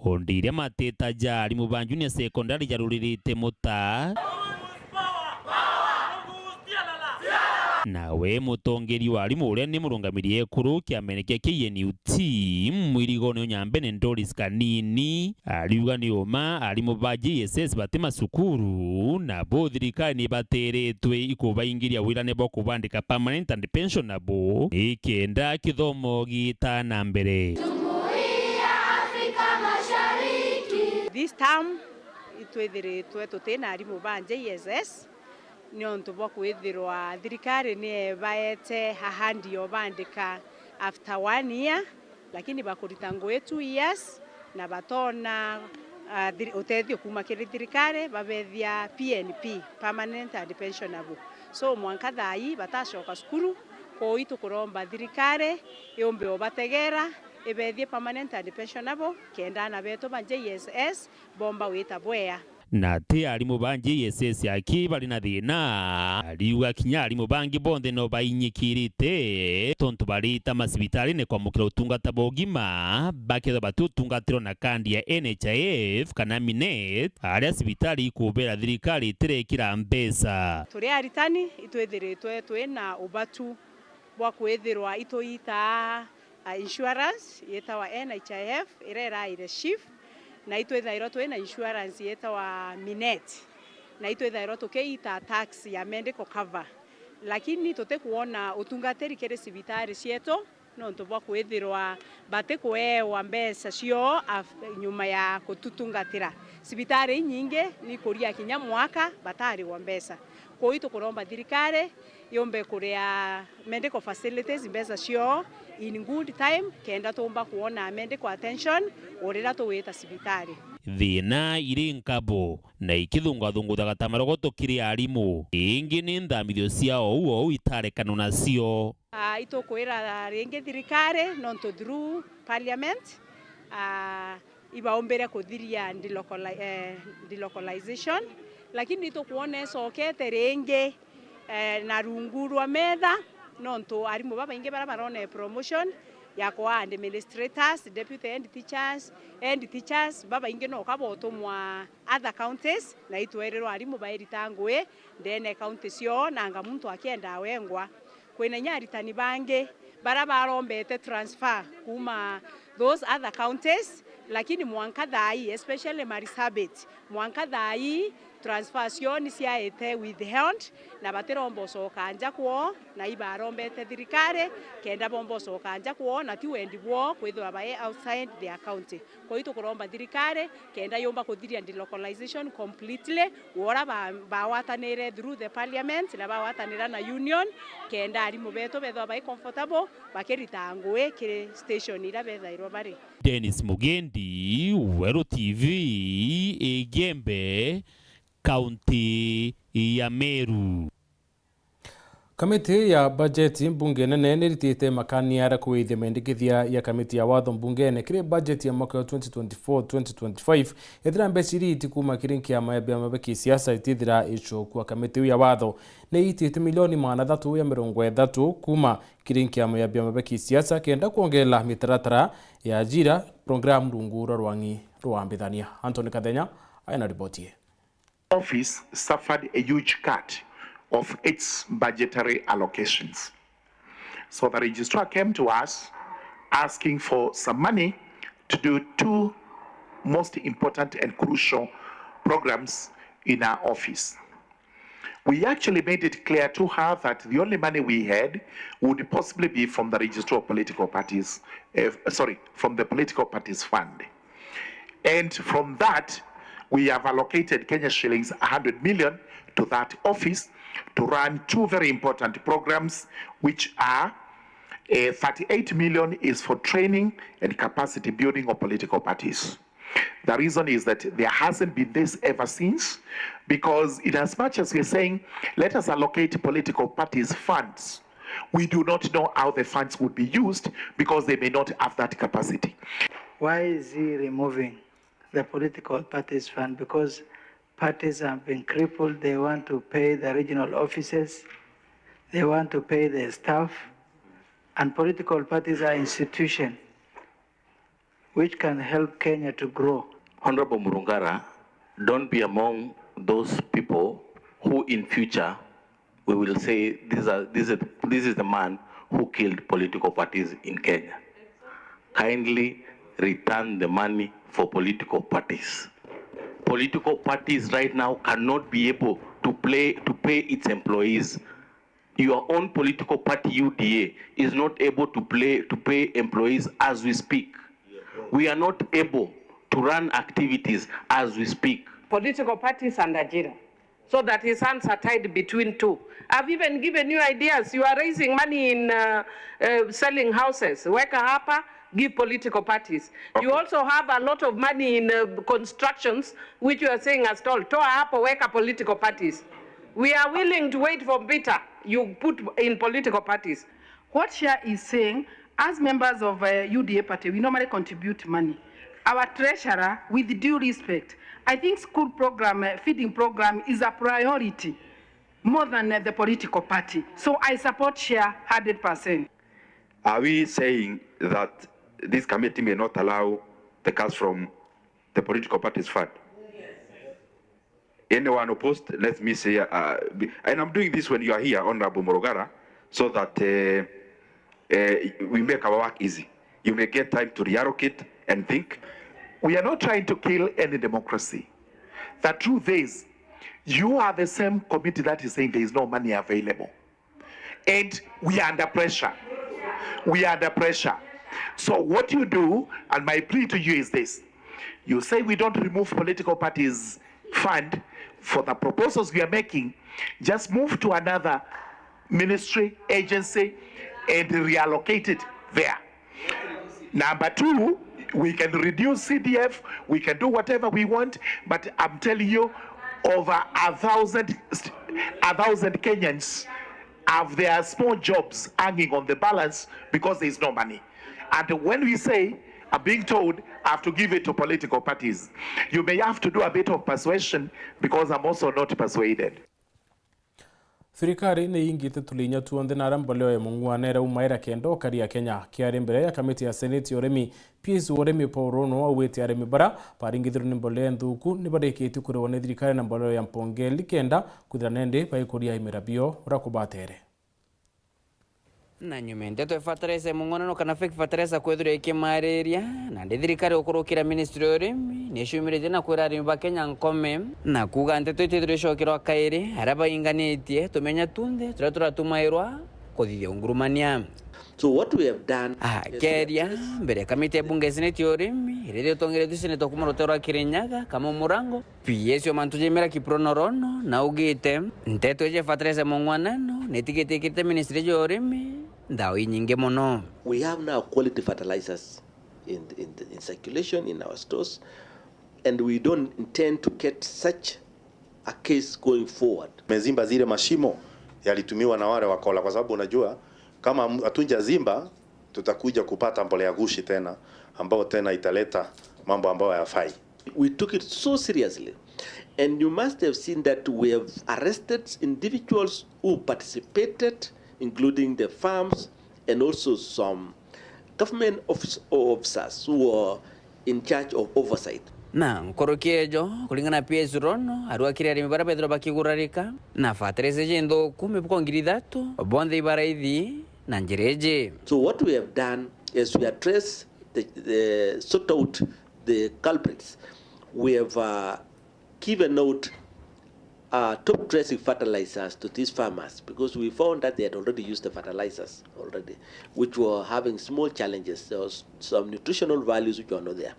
Ondire mateta jari mubanju ni sekondari jaruririte muta nawe mutongeri wa arimu uria ni murungamiri ekuru kiamene kia KNUT mwirigo ni Nyambe ni Doris Kanini ariuga ni uma arimu ba JSS bate masukuru na bo thirikari ni bateretwe ikubaingiria wirane bo kubandika permanent and pensionable ikenda kithomo gita na mbere. This term itwethiritwe tutena arimu ba JSS niontu bwa kwithirwa thirikari ni baete hahandi obandika after 1 year lakini bakurita ngwe 2 years na batona utethio kuma kiri thirikari babethia PNP permanent and pensionable. So mwanka thai batashoka skuru ko itu kuromba thirikari yombe obategera ebethie permanent and pensionable kenda na beto ba JSS bomba wita bwea na te arimu ba JSS aki bali na thina ariuga kinya arimu bangi bonthe no bainyikirite tontu barita masibitari ne kwa mukira utungata bogima baketha batutungatiro na kandi ya NHIF kana Minet aria sibitari ikubera thirikari tirekira mbesa turi aritani itwethiritwe twina ubatu bwa kwethirwa itoita insurance yetawa NHIF irera ire shift na itwethairwo twina insurance yetawa Minet na itwethairwo tukeita tax ya medical cover lakini tutekuona utungatiri kere sibitari cieto no ntubwa kwethirwa bate kuewa mbesa cio nyuma ya kututungatira sibitari nyinge ni kuria kinya mwaka batari wa mbesa kwa itu kuromba thirikari yombe kuria medical facilities mbesa cio in good time kenda tumba kuona medical attention orira tuwita sibitari thina iri nkabo na ikithungathunguthaga tamarogoto kiri arimu ingi ni nthamithio ciao uo itarekano nacio itukwira ringi thirikari nonto through parliament ibaombere kuthiria delocalization lakini itukuona sokete ringi na rungurwa metha nonto arimu baba inge bara barone promotion ya kwa administrators deputy and teachers baba inge no kabotumwa other counties na itwererwa arimu bairitangwe ndene counties yo nanga muntu akienda wengwa kwena nyaritani bange bara barombete transfer kuma those other counties lakini mwanka thai especially Marsabit mwanka thai transfer ciaete withheld na batirombo sokanja kwo na ibarombete thirikari kenda bombo sokanja kwo na ti wendi bwo kwithwa bae outside their county kwa itu kuromba thirikari kenda yomba kuthiria delocalization completely wora bawatanire through the parliament na bawatanira na union kenda arimu beto bethwa bae comfortable bakirita ngwe kire station ira bethairwo bari. Dennis Mugendi, Wero TV, Igembe, kaunti ya Meru. Kamiti ya bajeti mbunge nene niritite makaniara kuithia mendikithia ya kamiti ya watho mbungene kiri bajeti ya mwaka 2024-2025 ethira mbeciri itikuma kiri kiama ya biama beki siasa itithira ichokua kamiti ya watho ni itite milioni 330 kuma kiri kiama ya biama beki siasa kenda kuongela mitaratara ya ajira program rungura rwangi rwambithania. Anthony Kathenya aina ripoti. Office suffered a huge cut of its budgetary allocations. So the registrar came to us asking for some money to do two most important and crucial programs in our office. We actually made it clear to her that the only money we had would possibly be from the registrar of political parties, from the political parties fund. And from that, we have allocated Kenya shillings 100 million to that office to run two very important programs, which are 38 million is for training and capacity building of political parties. The reason is that there hasn't been this ever since, because in as much as we're saying, let us allocate political parties funds, we do not know how the funds would be used because they may not have that capacity. Why is he removing the political parties fund? Because parties have been crippled. They want to pay the regional offices. They want to pay the staff. And political parties are institutions which can help Kenya to grow. Honorable Murungara, don't be among those people who in future we will say this is the man who killed political parties in Kenya. Kindly return the money for political parties. Political parties right now cannot be able to pay its employees. Your own political party, UDA, is not able to pay employees as we speak. We are not able to run activities as we speak. Political parties and Ajira, so that his hands are tied between two. I've even given you ideas. You are raising money in selling houses. Weka hapa, give political parties. Okay. You also have a lot of money in constructions, which you are saying are stalled. Toa hapa, weka political parties. We are willing to wait for beta. You put in political parties. What Shia is saying, as members of UDA party, we normally contribute money. Our treasurer, with due respect, I think school program, feeding program is a priority more than the political party. So I support Shia 100%. Are we saying that this committee may not allow the cash from the political party's fund? Anyone opposed? Let me say, and I'm doing this when you are here, Honorable Morogara, so that we make our work easy. You may get time to reallocate and think. We are not trying to kill any democracy. The truth is, you are the same committee that is saying there is no money available. And we are under pressure. We are under pressure. So what you do, and my plea to you is this. You say we don't remove political parties' fund for the proposals we are making, just move to another ministry, agency, and reallocate it there. Number two, we can reduce CDF, we can do whatever we want, but I'm telling you, over 1,000 Kenyans have their small jobs hanging on the balance because there is no money. And when we say, I'm being told I have to give it to political parties, you may have to do a bit of persuasion because I'm also not persuaded. Thirikari ni ingite tulinya tuonde na ramboleo ya mungwanera umaira kendo karia Kenya kiari mbere ya kamiti ya Senate yoremi PS oremi paurono wa weti aremi bara paringithiro ni mbolea nthuku ni barikiti kurewa thirikari na mboleo ya mpongeli kenda kuthira nende baikuria imirabio urakubatere na nyume ndeto fertilizer mungonano kana fake fertilizer kwethura ikimareria na thirikari ukurukira ministry orimi nishumirite na kwira arimi ba Kenya nkome na kuga ndeto itithiricokirwa kairi araba inganitie tumenya tunde turatumairwa kuthithia ungurumania. So what we have done keria mbere kamite bunge Senate orimi rire tongere Senate kumurotera Kirinyaga kama murango PS yo mantujemera kipronorono na ugite nteto je fertilizer mungwanano netikete ministry orimi ndao nyinge mono. We have now quality fertilizers in circulation in our stores, and we don't intend to get such a case going forward. Mezimba zile mashimo yalitumiwa na wale wakola, kwa sababu unajua kama hatunja zimba tutakuja kupata mbolea gushi tena ambao tena italeta mambo ambayo hayafai. We took it so seriously, and you must have seen that we have arrested individuals who participated, including the farms and also some government officers who were in charge of oversight. Na nkorokiejo kulingana PS rono arua kiri arimi bara Pedro bakigurarika na fertilizer jendo kumepuko ngiri 3 bonde ibaraidhi na njireje. So what we have done is we address the sort out the culprits. We have given out top dressing fertilizers to these farmers because we found that they had already used the fertilizers already, which were having small challenges. There was some nutritional values which were not there,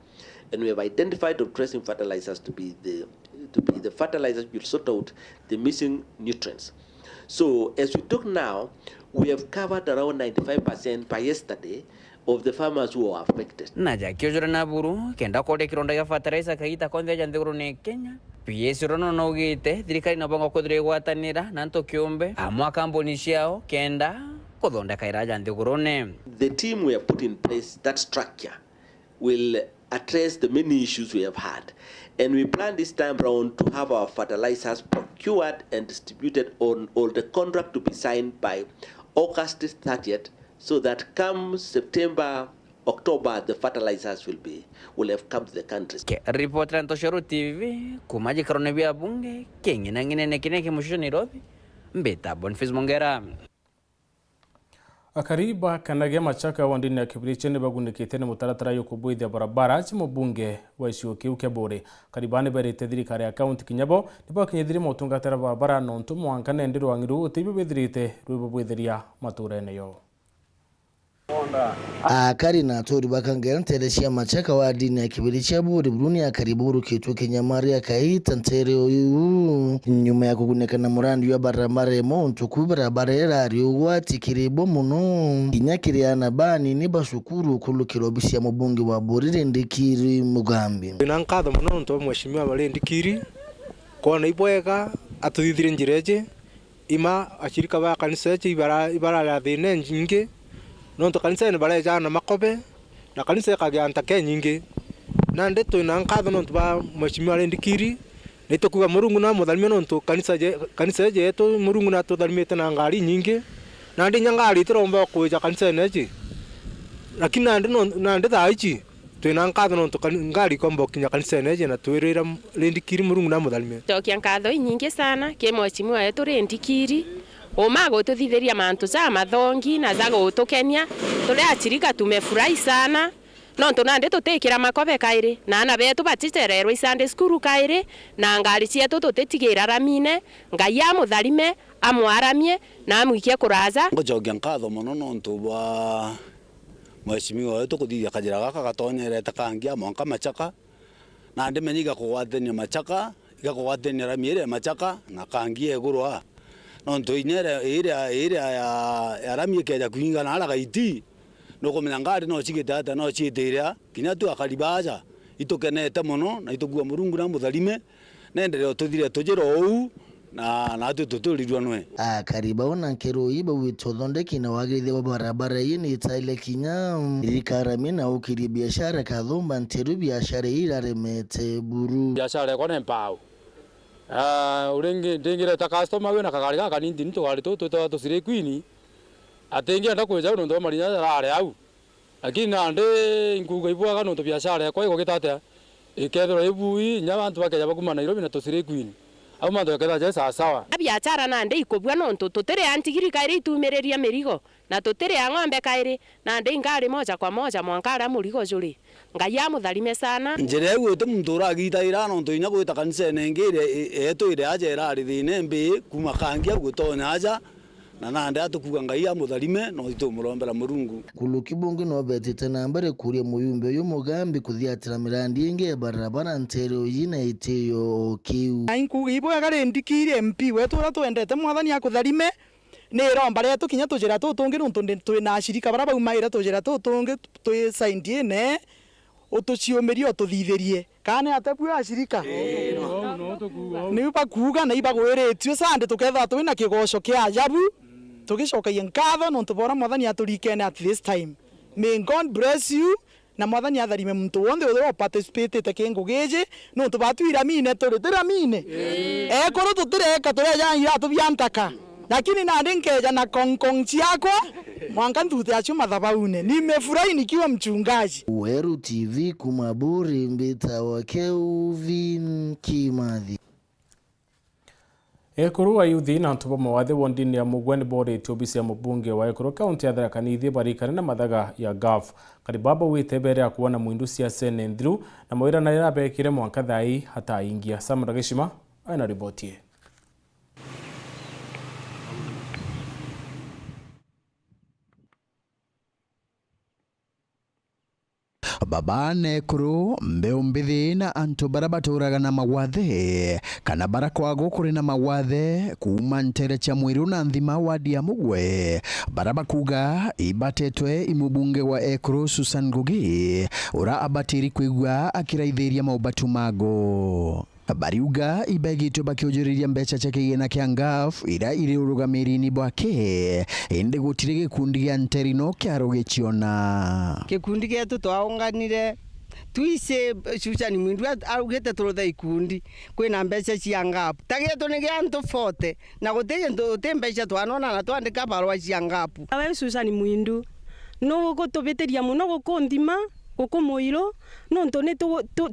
and we have identified top dressing fertilizers to be the fertilizers which will sort out the missing nutrients. So as we talk now, we have covered around 95% by yesterday of the farmers who are affected. Na jakiojora na buru kenda kode kironda ya fertilizer kaita konde jande ne Kenya. PS rono no gite thirikari na bongo kodre gwatanira nanto kiombe amwa kamboni ciao kenda kodonda kaira jande ne. The team we have put in place, that structure will address the many issues we have had, and we plan this time round to have our fertilizers procured and distributed on all the contract to be signed by August 30th, so that come September, October, the fertilizers will have come to the country. Reporter Ntoshoro TV kumaji karonebia bunge kengi na ngine kineke mushisho Nairobi mbeta Boniface Mongera. Akariba kanagia machaka wandini ya Kibiriche ni bagunikite ni mutaratara yo kubuithia barabara chi mubunge wa icigo kiu kia Buri. Karibane berete thirikari ya kaunti Kinyabo nibo kinyithiri motungatira barabara nontu mwankane ndi rwangiru utibi bithirite rwibubuithiria maturene yo. Akari na tori bakangera nterecia machaka wa dini ya Kibiriche Buri Bruni ya kariburu kitwe Kenyamari ya kaita ntere uyu nyuma ya kugunekana murandi wa barabara montu kubarabara erari wati kiribo muno kinyakiriana bani ni bashukuru kulukiro bishya mubungi wa Buri ndikiri Mugambi nankatha muno nto mweshimiwa bale ndikiri kona ibwega atuthithire njireje ima ashirika ba kanisa yetu ibara ya thine nyingi nonto kanisa ni bale jana makobe na kanisa yakaganta kenyingi na ndeto nankatha nonto ba mweshimiwa bale ndikiri nito kuga murungu na muthalime nonto kanisa yetu murungu na tuthalimete na ngari nyingi na ndi nyangari turomba kuja kanisa neje lakini nandi thaichi twina nkatho nonto ngari kombo kinya kanisa neje na twirira lendikiri murungu na muthalime tokia nkatho nyingi sana ke mweshimiwa yetu lendikiri omago tuthithiria mantu za mathongi na za gutukenia tule achirika tumefurahi sana nonto nande tutekira makobe kaire na ana betu batitererwe Sunday school kaire na ngari cietu tutetigira ramine ngai ya muthalime amwaramie na amwikie kuraza ngojogia nkatho muno nonto bwa mweshimiwa wetu kuthithia kajira gaka gatonyerete kangia mwanka machaka na ndi menyiga kugwathenia machaka igakugwathenia ramire machaka na kangia egurwa nonto inyere ira ya ramie keja kuinga na ala gaiti no komenya ngari no chigitata no chitiria kinya tu akalibaja itokenete muno na itogua murungu na muthalime nendere tuthire tujiro ou na tututurirwa nwe akariba ona nkero iba witothondeki na wagithia wa barabara yini itaile kinya irikarami na ukiri biashara kathumba nteru biashara iraremete buru biashara ko nempao urengi ndingire ta customer we na kagari gaka nindi nto gari to tusire kwini atengi anda kweja no ndo marinya rare au lakini nande nguga ibwaga no to biashara ko igogitate ikethero ibui nya bantu bakeja bakuma Nairobi na tusire kwini au mando yaketha sawa sawa biashara nande ikobwa nonto tutere antigiri kaire itumereria merigo na tutere ng'ombe kaire nande ngari moja kwa moja mwankara murigo juri ngai ya muthalime sana njere gwite muntu uragita ira nonto inya gwita kanisa nengire eto ire aje rari thine mbi kuma kangia gutonya aja na nande atukuga ngai ya muthalime no itumurombera murungu kulukibungi no betete nambere kuria muyumbe yo Mugambi kuthiatira mirandi inge barabara ntere yina iteyo kiu ainkuga ibwega rendikire MP wetu ura twendete mwathani akuthalime ni romba retu kinya tujira tutungi nuntu twina ashirika bara baumaira tujira tutungi twi saindie ne utuciumirio tuthithirie kana atebu ashirika ni bakuga na ibagwiritio sande tuketha twina kigoco kia ajabu tugicokagia nkatho nontu bora mwathani aturikene at this time. May God bless you na mwathani atharime muntu wonde utho participate te kingugiji nontu batwira mine turi tiramine ekoro tutireka tureja ira tubiantaka lakini nandi nkeja na kongkong chiakwa mwanka ntute acho madhabaune nimefurahi nikiwa mchungaji. Weru TV kumaburi mbita wa Kelvin Kimathi Ekuru wa yuthi na ntubo mawathe wondini ya mugwani bore tobisi ya mubunge wa Ekuru kaunti ya Tharaka Nithi barikana na mathaga ya GAF karibaba witebere ya kuona mwindu cia Senendru na mawira na irabekire mwanka thai hata ingia Samra Gishima ana ripotie. Babane kuru mbeu mbithi na antu barabaturaga na mawathe kana barakwago kuri na mawathe kuma ntere cha mwiru na nthima wadi ya Mugwe barabakuga ibatetwe imubunge wa Ekuru Susan Ngugi ura abatiri kwigwa akiraithiria maubatu mago bariuga ibegito bakiojeriria mbecha chake na kia GAF ira iri urugamiri-ini bwake indi gutire gikundi gia nterino kiaro gichiona gikundi getu twaunganire twise Susan Mwindu augite turutha ikundi kwina mbeca cia GAF tageto ni gia ntu 40 na gutige mbeca twanona na twandika barua cia GAF awe Susan Mwindu no gutubitiria muno gukundima gukumuiro nonto ni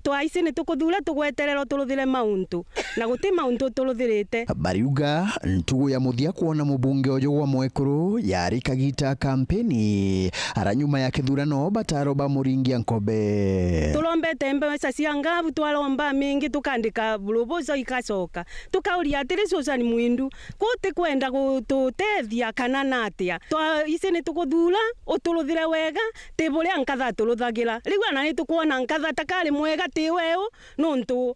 twaisi ni tukuthura tugweterera turuthire mauntu na guti mauntu turuthirite. Bariuga ntugu ya muthia kuona mubunge uyu wa Mwekuru yari kagita kampeni aranyuma ya kithurano bataro ba Muringia Nkobe. Tulombete mbeca cia ngavu twalomba mingi tukandika bulubozo ikacoka tukauria atiri Susan Mwindu kuti kwenda gututethia kana natia twa isi ni tukuthura uturuthire wega tiburia nkatha turuthagira riu ana ni tukuona nkatha takari mwega ti weu nontu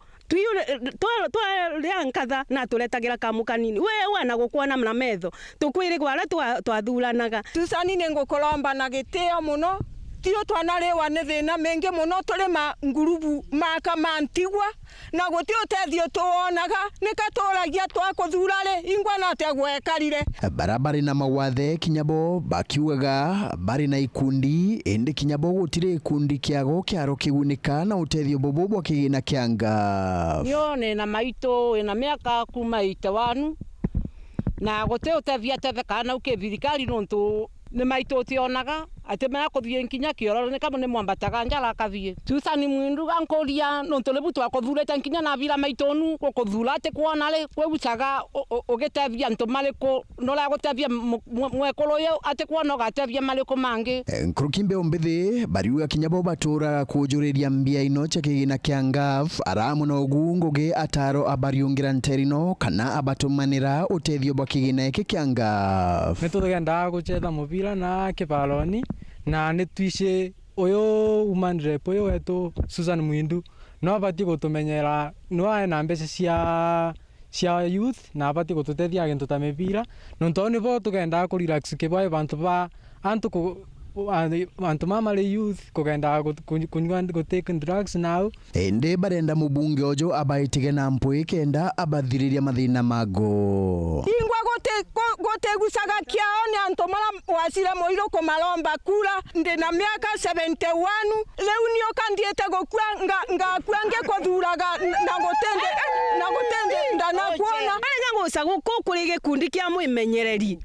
twa nkatha na turetagira kamu kanini we wana gukuona na metho tukwiri gwara twathuranaga. Susan ni ngukuromba na gitio muno tio twanariwa ni thina mengi muno turi ma ngurubu maka mantigwa na guti utethio tuonaga nikaturagia twakuthurare ingwa na tegwekarire. Barabara na mawathe kinyabo bakiugaga bari na ikundi ende kinyabo gutire ikundi kiago kiaro kigunika na utethio bobobo kigina kianga nione na maito ina miaka kuma itawanu na guti utethia tetheka na ukithirikari nontu ni maito tionaga ate mara kuthie nkinya kioro ni kama ni mwambataga njara kathie. Susan Mwindu gankoria nonto lebu twakuthurete nkinya na vira maitonu gukuthura ate kuona ri kwebucaga ugitethia ntu mariko nora gutethia Mwekuru yo ate kuona gatethia mariko mangi. Nkurukimbe ombithi bariuga kinyabo batura kujuriria mbia ino chakigina kiangaf aramu na ugunguge ataro abariungira nterino kana abatumanira utethio bakigina iki kiangaf. Nitugenda guchetha mubira na kibaloni na nitwishe uyu woman rep uyu wetu Susan Mwindu no abati gutumenyera no ana mbeca cia youth na abati gututethia gintu ta mipira nonto ni bo tugenda ku relax kibaye bantu ba antu mamale youth kugenda kunywa take drugs now. Ende barenda mubunge ojo abaitige na mpwe kenda abathiriria mathina mago ingwa gote gusaga kiao ni antu mara wasira moiro kumalomba kura ndi na miaka 71 leu nio kandiete gukua ngakwange kuthuraga na gutende ndana kuona arega gusa gukuri gikundi kia mwimenyereri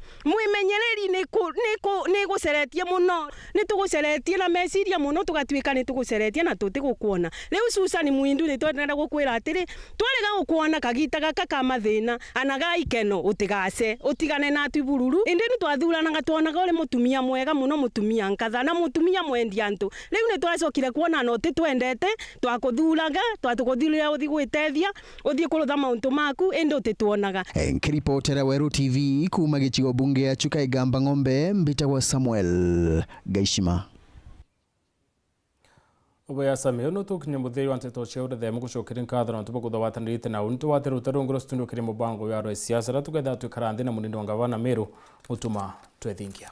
ni guceretie muno ni tuguceretie na meciria muno tugatwika ni tuguceretie na tutigukuona riu Susan Mwindu ni twendera gukwira atiri twarega gukuona kagita gaka ka mathina anaga ikeno utigace utigane na twibururu indi ni twathuranaga tuonaga uri mutumia mwega muno mutumia nkatha na mutumia mwendia ntu riu ni twacokire kuona no ti twendete twakuthuraga twatukuthurira uthi gwitethia uthi kurutha mauntu maku indi utituonaga. Nkiripotera Weru TV kuma gichigo bunge ya Chuka Igamba Ng'ombe mbitagwa Samuel Gaishima. Oya same no tukinya mutheri wa nteto cia ure themu gucokera nkatho na tubuku thawatanirite na untu wateru tarungro studio kiri mubango ya ro siasa tugetha twikara nthi na munindo wa gavana Meru Mutuma twethingia.